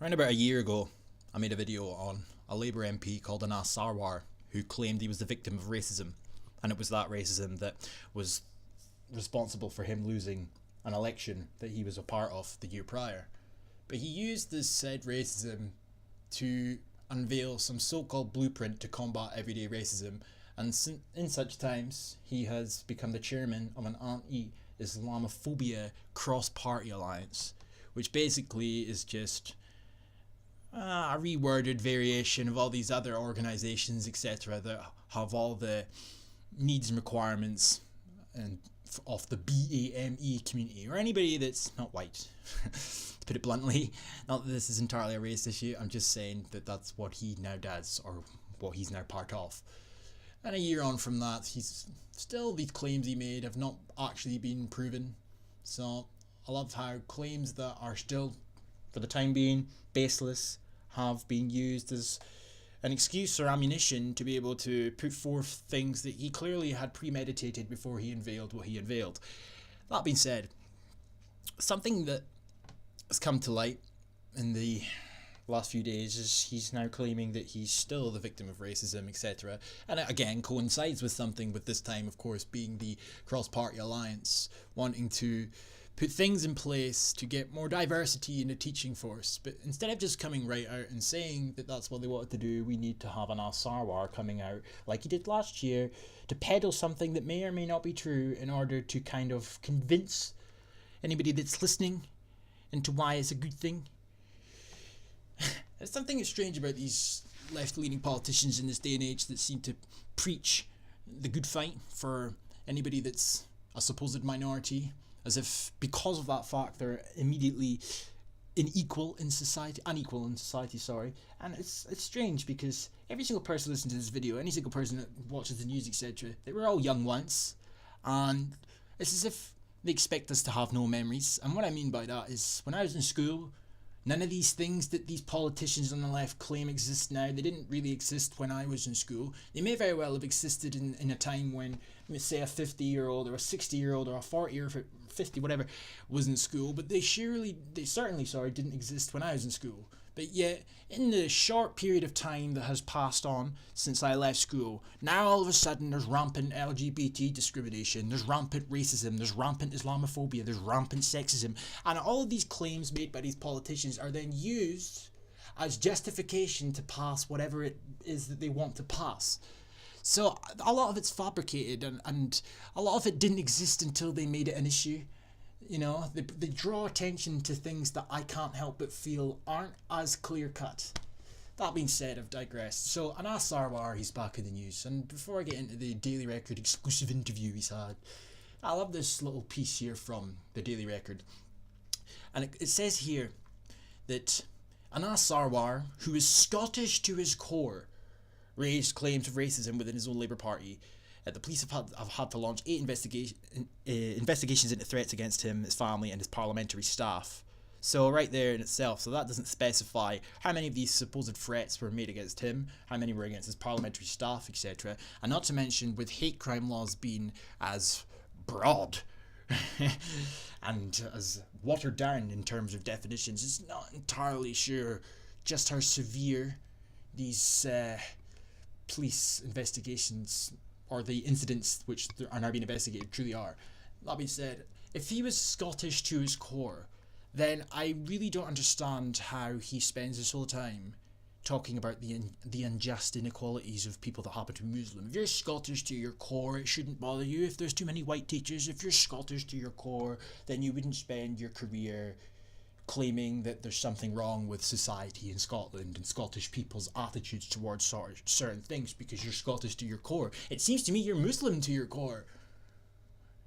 Around about a year ago, I made a video on a Labour MP called Sarwar who claimed he was the victim of racism, and it was that racism that was responsible for him losing an election that he was a part of the year prior. But he used this said racism to unveil some so-called blueprint to combat everyday racism, and in such times he has become the chairman of an anti-Islamophobia cross-party alliance, which basically is just a reworded variation of all these other organisations, etc., that have all the needs and requirements and of the BAME community, or anybody that's not white. To put it bluntly, not that this is entirely a race issue, I'm just saying that that's what he now does, or what he's now part of. And a year on from that, he's still, these claims he made have not actually been proven. So I love how claims that are still, for the time being, baseless, have been used as an excuse or ammunition to be able to put forth things that he clearly had premeditated before he unveiled what he unveiled. That being said, something that has come to light in the last few days is he's now claiming that he's still the victim of racism, etc. And it again coincides with something, with this time of course being the cross-party alliance wanting to put things in place to get more diversity in the teaching force. But instead of just coming right out and saying that that's what they wanted to do, we need to have an Sarwar coming out like he did last year to peddle something that may or may not be true in order to kind of convince anybody that's listening into why it's a good thing. There's something strange about these left-leaning politicians in this day and age that seem to preach the good fight for anybody that's a supposed minority, as if because of that fact they're immediately unequal in society. And it's strange because every single person listening to this video, any single person that watches the news, etc., they were all young once, and it's as if they expect us to have no memories. And what I mean by that is, when I was in school, none of these things that these politicians on the left claim exist now, they didn't really exist when I was in school. They may very well have existed in a time when, let's say, a 50-year-old or a 60-year-old or a 40 or 50, whatever, was in school, but they certainly didn't exist when I was in school. But yet, in the short period of time that has passed on since I left school, now all of a sudden there's rampant LGBT discrimination, there's rampant racism, there's rampant Islamophobia, there's rampant sexism, and all of these claims made by these politicians are then used as justification to pass whatever it is that they want to pass. So a lot of it's fabricated, and a lot of it didn't exist until they made it an issue. You know, they draw attention to things that I can't help but feel aren't as clear-cut. That being said, I've digressed. So, Anas Sarwar, he's back in the news. And before I get into the Daily Record exclusive interview he's had, I love this little piece here from the Daily Record. And it says here that Anas Sarwar, who is Scottish to his core, raised claims of racism within his own Labour Party. The police have had to launch 8 investigations into threats against him, his family and his parliamentary staff. So right there in itself, so that doesn't specify how many of these supposed threats were made against him, how many were against his parliamentary staff, etc. And not to mention, with hate crime laws being as broad and as watered down in terms of definitions, it's not entirely sure just how severe these police investigations or the incidents which are now being investigated truly are. That being said, if he was Scottish to his core, then I really don't understand how he spends his whole time talking about the unjust inequalities of people that happen to be Muslim. If you're Scottish to your core, it shouldn't bother you if there's too many white teachers. If you're Scottish to your core, then you wouldn't spend your career claiming that there's something wrong with society in Scotland and Scottish people's attitudes towards certain things because you're Scottish to your core. It seems to me you're Muslim to your core.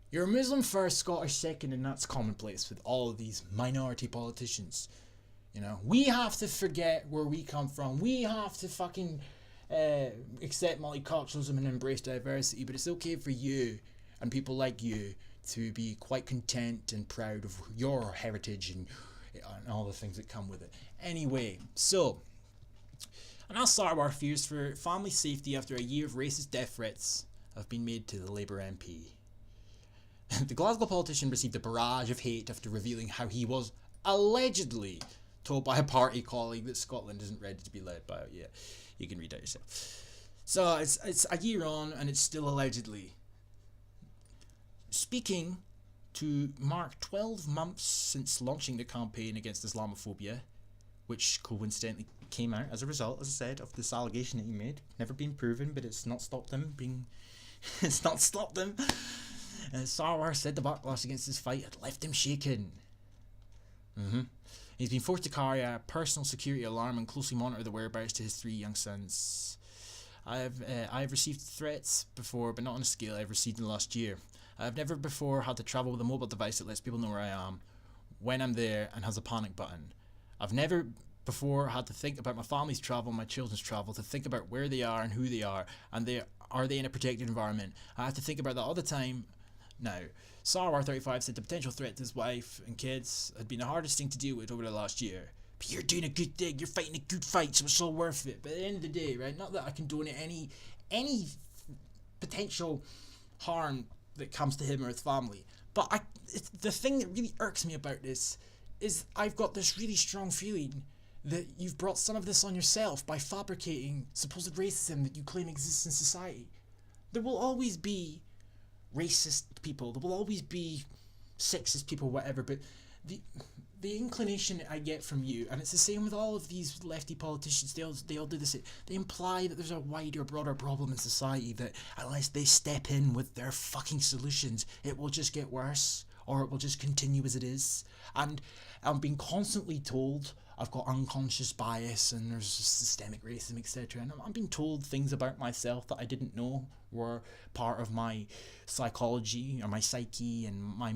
You're a Muslim first, Scottish second, and that's commonplace with all of these minority politicians. You know, we have to forget where we come from. We have to fucking accept multiculturalism and embrace diversity, but it's okay for you and people like you to be quite content and proud of your heritage and all the things that come with it. Anyway, so Anas Sarwar fears for family safety after a year of racist death threats have been made to the Labour MP. The Glasgow politician received a barrage of hate after revealing how he was allegedly told by a party colleague that Scotland isn't ready to be led by it yet. You can read that yourself. So it's a year on, and it's still allegedly. Speaking to mark 12 months since launching the campaign against Islamophobia, which coincidentally came out as a result, as I said, of this allegation that he made. Never been proven, but it's not stopped them being... it's not stopped them. Sarwar said the backlash against his fight had left him shaken. He's been forced to carry a personal security alarm and closely monitor the whereabouts to his 3 young sons. I have received threats before, but not on a scale I've received in the last year. I have never before had to travel with a mobile device that lets people know where I am, when I'm there, and has a panic button. I've never before had to think about my family's travel, my children's travel, to think about where they are and who they are, and are they in a protected environment. I have to think about that all the time now. Sarwar 35 said the potential threat to his wife and kids had been the hardest thing to deal with over the last year. But you're doing a good thing, you're fighting a good fight, so it's all worth it. But at the end of the day, right, not that I condone any potential harm that comes to him or his family, but the thing that really irks me about this is I've got this really strong feeling that you've brought some of this on yourself by fabricating supposed racism that you claim exists in society. There will always be racist people, there will always be sexist people, whatever, but the inclination I get from you, and it's the same with all of these lefty politicians, they all do this, they imply that there's a wider, broader problem in society that unless they step in with their fucking solutions, it will just get worse, or it will just continue as it is. And I'm being constantly told I've got unconscious bias and there's systemic racism, etc. And I'm being told things about myself that I didn't know were part of my psychology or my psyche and my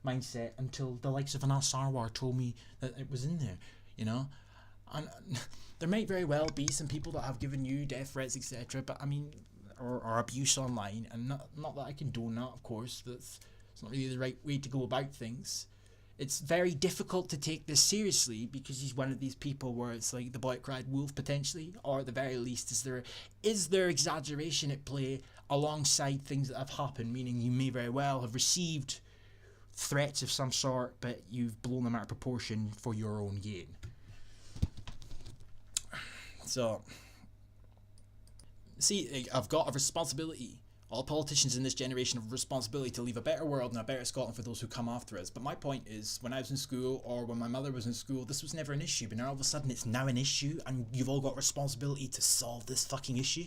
mindset until the likes of an Sarwar told me that it was in there, you know. And there might very well be some people that have given you death threats, etc. But I mean, or abuse online, and not that I condone that, of course. It's not really the right way to go about things. It's very difficult to take this seriously because he's one of these people where it's like the boy that cried wolf potentially, or at the very least is there exaggeration at play alongside things that have happened, meaning you may very well have received threats of some sort but you've blown them out of proportion for your own gain. So see, I've got a responsibility. All politicians in this generation have a responsibility to leave a better world and a better Scotland for those who come after us. But my point is, when I was in school or when my mother was in school, this was never an issue. But now all of a sudden it's now an issue and you've all got responsibility to solve this fucking issue.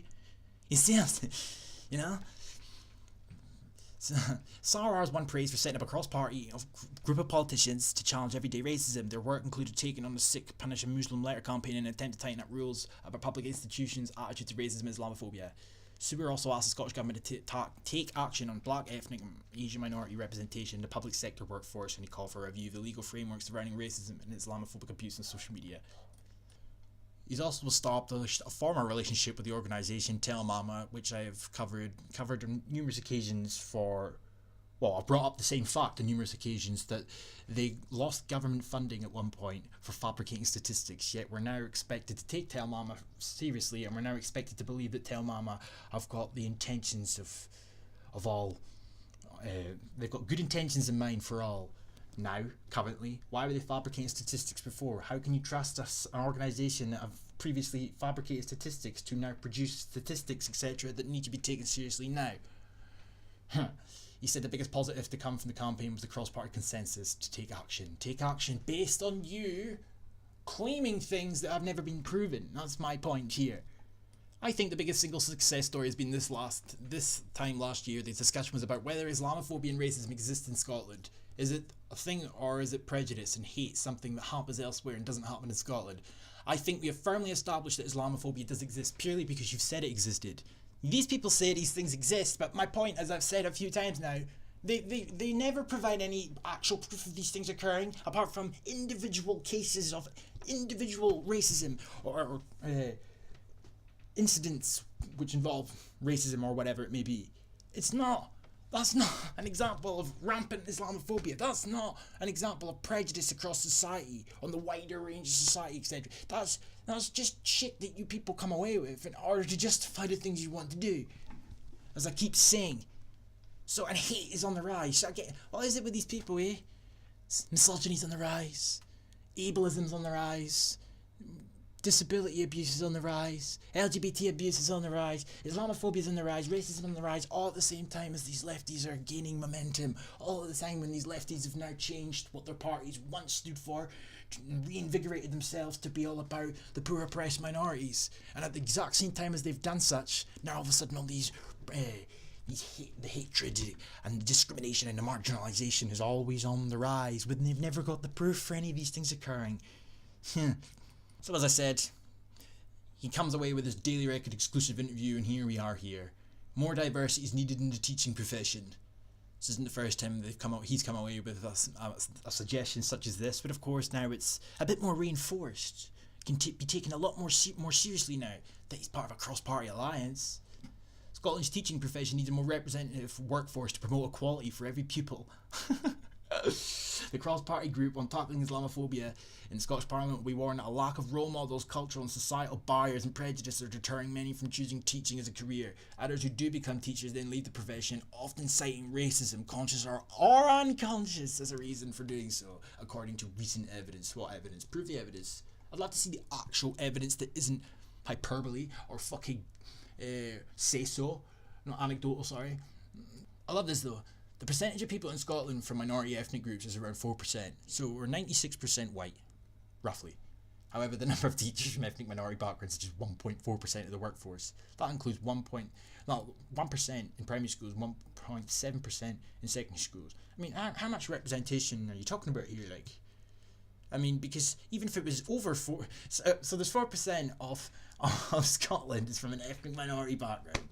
You see, you know? Sarwar's won praise for setting up a cross-party group of politicians to challenge everyday racism. Their work included taking on the Sikh Punish a Muslim letter campaign in an attempt to tighten up rules about public institutions' attitude to racism and Islamophobia. Sarwar also asked the Scottish Government to take action on black, ethnic and Asian minority representation in the public sector workforce, and he called for a review of the legal framework surrounding racism and Islamophobic abuse on social media. He's also established a former relationship with the organisation Tell Mama, which I have covered on numerous occasions for... Well, I've brought up the same fact on numerous occasions that they lost government funding at one point for fabricating statistics, yet we're now expected to take Tell Mama seriously, and we're now expected to believe that Tell Mama have got the intentions of all... they've got good intentions in mind for all. Now, currently, why were they fabricating statistics before? How can you trust an organisation that have previously fabricated statistics to now produce statistics, etc., that need to be taken seriously now? He said the biggest positive to come from the campaign was the cross-party consensus to take action. Take action based on you claiming things that have never been proven. That's my point here. I think the biggest single success story has been this time last year. The discussion was about whether Islamophobia and racism exist in Scotland. Is it a thing, or is it prejudice and hate, something that happens elsewhere and doesn't happen in Scotland? I think we have firmly established that Islamophobia does exist purely because you've said it existed. These people say these things exist, but my point, as I've said a few times now, they never provide any actual proof of these things occurring, apart from individual cases of individual racism or incidents which involve racism or whatever it may be. That's not an example of rampant Islamophobia. That's not an example of prejudice across society, on the wider range of society, etc. That's just shit that you people come away with in order to justify the things you want to do. As I keep saying. So, and hate is on the rise. What is it with these people, eh? Misogyny's on the rise. ableism's on the rise, disability abuse is on the rise, LGBT abuse is on the rise, Islamophobia is on the rise, racism on the rise, all at the same time as these lefties are gaining momentum, all at the time when these lefties have now changed what their parties once stood for, reinvigorated themselves to be all about the poor oppressed minorities. And at the exact same time as they've done such, now all of a sudden all the hatred and the discrimination and the marginalisation is always on the rise, when they've never got the proof for any of these things occurring. So as I said, he comes away with his Daily Record exclusive interview, and here we are here. More diversity is needed in the teaching profession. This isn't the first time he's come away with a suggestion such as this, but of course now it's a bit more reinforced. It can be taken a lot more seriously now that he's part of a cross-party alliance. Scotland's teaching profession needs a more representative workforce to promote equality for every pupil. The cross-party group on tackling Islamophobia in the Scottish Parliament will be warned that a lack of role models, cultural and societal barriers and prejudices are deterring many from choosing teaching as a career. Others who do become teachers then leave the profession, often citing racism, conscious or unconscious, as a reason for doing so, according to recent evidence. What evidence? Prove the evidence. I'd like to see the actual evidence that isn't hyperbole or fucking say-so. Not anecdotal, sorry. I love this though. The percentage of people in Scotland from minority ethnic groups is around 4%, so we're 96% white, roughly. However, the number of teachers from ethnic minority backgrounds is just 1.4% of the workforce. That includes 1% in primary schools, 1.7% in secondary schools. I mean, how much representation are you talking about here? Like, I mean, because even if it was over 4, so there's 4% of Scotland is from an ethnic minority background.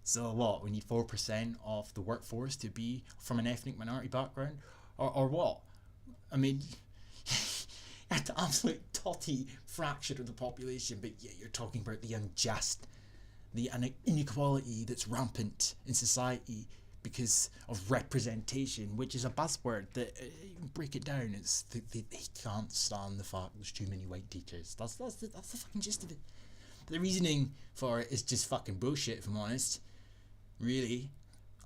So what, we need 4% of the workforce to be from an ethnic minority background? Or what? I mean, at the absolute totty fraction of the population, but yet you're talking about the unjust, the inequality that's rampant in society because of representation, which is a buzzword that, break it down, it's they can't stand the fact there's too many white teachers. That's the fucking gist of it. The reasoning for it is just fucking bullshit, if I'm honest. Really.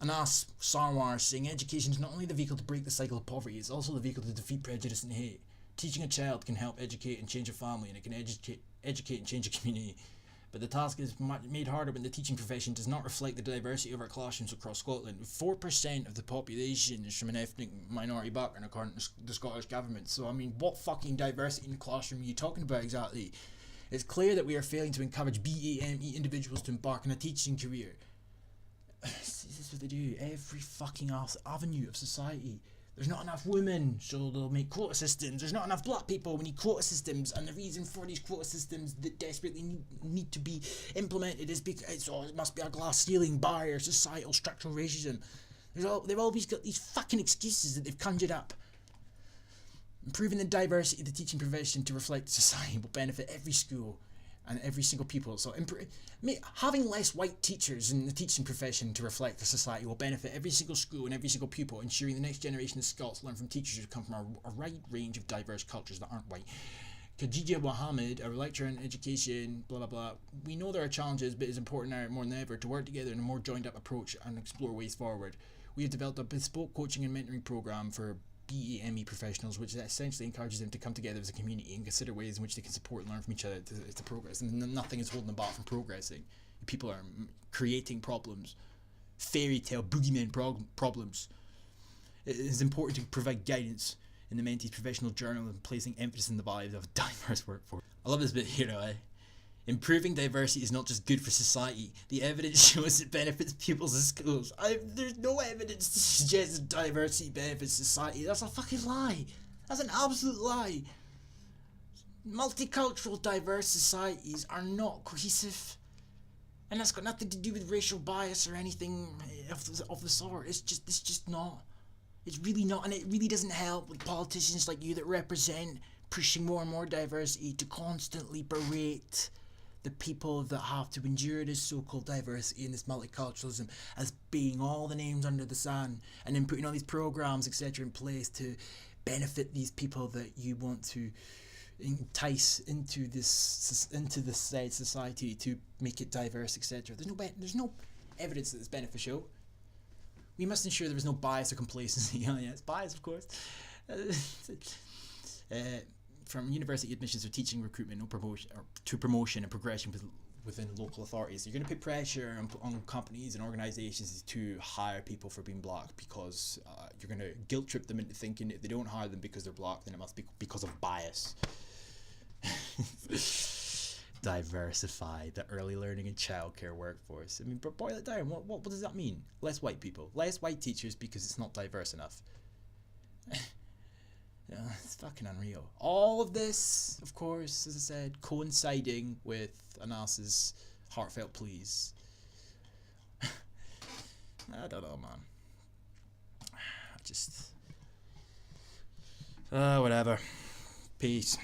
Anas Sarwar saying education is not only the vehicle to break the cycle of poverty, it's also the vehicle to defeat prejudice and hate. Teaching a child can help educate and change a family, and it can educate and change a community. But the task is made harder when the teaching profession does not reflect the diversity of our classrooms across Scotland. 4% of the population is from an ethnic minority background, according to the Scottish Government. So, I mean, what fucking diversity in the classroom are you talking about exactly? It's clear that we are failing to encourage BAME individuals to embark on a teaching career. This is what they do. Every fucking avenue of society. There's not enough women, so they'll make quota systems. There's not enough black people, we need quota systems. And the reason for these quota systems that desperately need to be implemented is because it must be a glass ceiling, barrier, societal, structural racism. They've always got these fucking excuses that they've conjured up. Improving the diversity of the teaching profession to reflect society will benefit every school and every single pupil. So having less white teachers in the teaching profession to reflect the society will benefit every single school and every single pupil, ensuring the next generation of Scots learn from teachers who come from a wide range of diverse cultures that aren't white. Khadija Mohammed, a lecturer in education, blah blah blah. We know there are challenges, but it's important now more than ever to work together in a more joined up approach and explore ways forward. We have developed a bespoke coaching and mentoring program for BAME professionals, which essentially encourages them to come together as a community and consider ways in which they can support and learn from each other to progress. And nothing is holding them back from progressing. People are creating problems, fairy tale boogeyman problems. It is important to provide guidance in the mentee's professional journal and placing emphasis on the value of a diverse workforce. I love this bit here, Improving diversity is not just good for society. The evidence shows it benefits pupils in schools. There's no evidence to suggest that diversity benefits society. That's a fucking lie. That's an absolute lie. Multicultural, diverse societies are not cohesive. And that's got nothing to do with racial bias or anything of the sort. It's just not. It's really not. And it really doesn't help with politicians like you that represent pushing more and more diversity to constantly berate the people that have to endure this so-called diversity and this multiculturalism as being all the names under the sun, and then putting all these programs etc in place to benefit these people that you want to entice into this said society to make it diverse etc. There's no evidence that it's beneficial. We must ensure there is no bias or complacency. Oh yeah, it's bias of course. from university admissions or teaching recruitment or promotion or to promotion and progression within local authorities. You're going to put pressure on companies and organizations to hire people for being black because you're going to guilt trip them into thinking if they don't hire them because they're black, then it must be because of bias. Diversify the early learning and childcare workforce. I mean, but boil it down. What does that mean? Less white people, less white teachers because it's not diverse enough. Yeah, it's fucking unreal. All of this, of course, as I said, coinciding with Anas's heartfelt pleas. I don't know, man. I just... whatever. Peace.